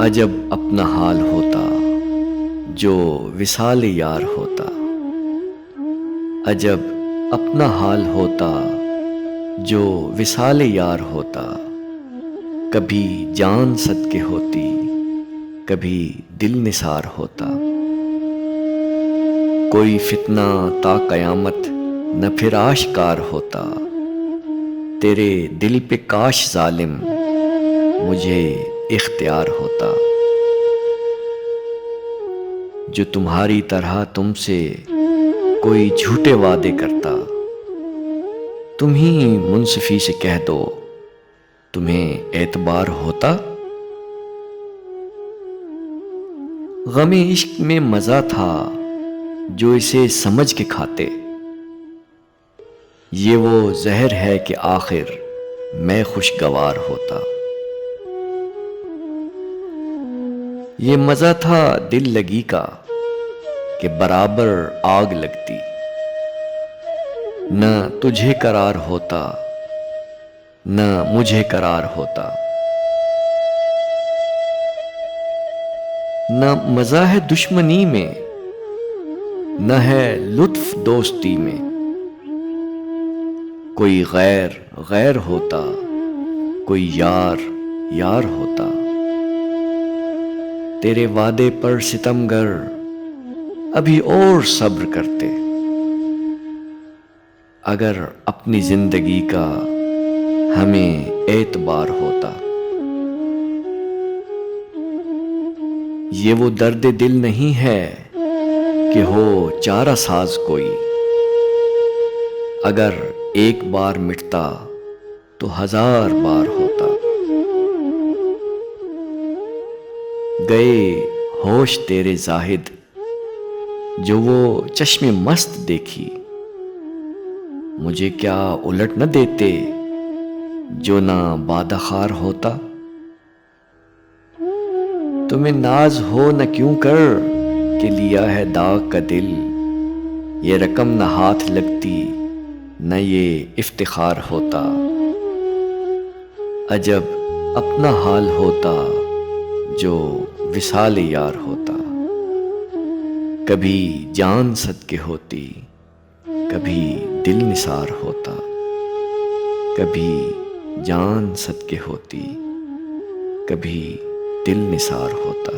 عجب اپنا حال ہوتا جو وصال یار ہوتا، عجب اپنا حال ہوتا جو وصال یار ہوتا، کبھی جان صدقے ہوتی کبھی دل نثار ہوتا، کوئی فتنہ تا قیامت نہ پھر آشکار ہوتا، تیرے دل پہ کاش ظالم مجھے اختیار ہوتا، جو تمہاری طرح تم سے کوئی جھوٹے وعدے کرتا، تم ہی منصفی سے کہہ دو تمہیں اعتبار ہوتا۔ غم عشق میں مزہ تھا جو اسے سمجھ کے کھاتے، یہ وہ زہر ہے کہ آخر میں خوشگوار ہوتا، یہ مزہ تھا دل لگی کا کہ برابر آگ لگتی، نہ تجھے قرار ہوتا نہ مجھے قرار ہوتا، نہ مزہ ہے دشمنی میں نہ ہے لطف دوستی میں، کوئی غیر غیر ہوتا کوئی یار یار ہوتا، تیرے وعدے پر ستمگر ابھی اور صبر کرتے، اگر اپنی زندگی کا ہمیں اعتبار ہوتا، یہ وہ درد دل نہیں ہے کہ ہو چارہ ساز کوئی، اگر ایک بار مٹتا تو ہزار بار ہوتا، گئے ہوش تیرے زاہد جو وہ چشم مست دیکھی، مجھے کیا الٹ نہ دیتے جو نہ بادہ خار ہوتا، تمہیں ناز ہو نہ کیوں کر کہ لیا ہے داغ کا دل، یہ رقم نہ ہاتھ لگتی نہ یہ افتخار ہوتا، عجب اپنا حال ہوتا جو وصال یار ہوتا، کبھی جان صدقے ہوتی کبھی دل نثار ہوتا، کبھی جان صدقے ہوتی کبھی دل نثار ہوتا۔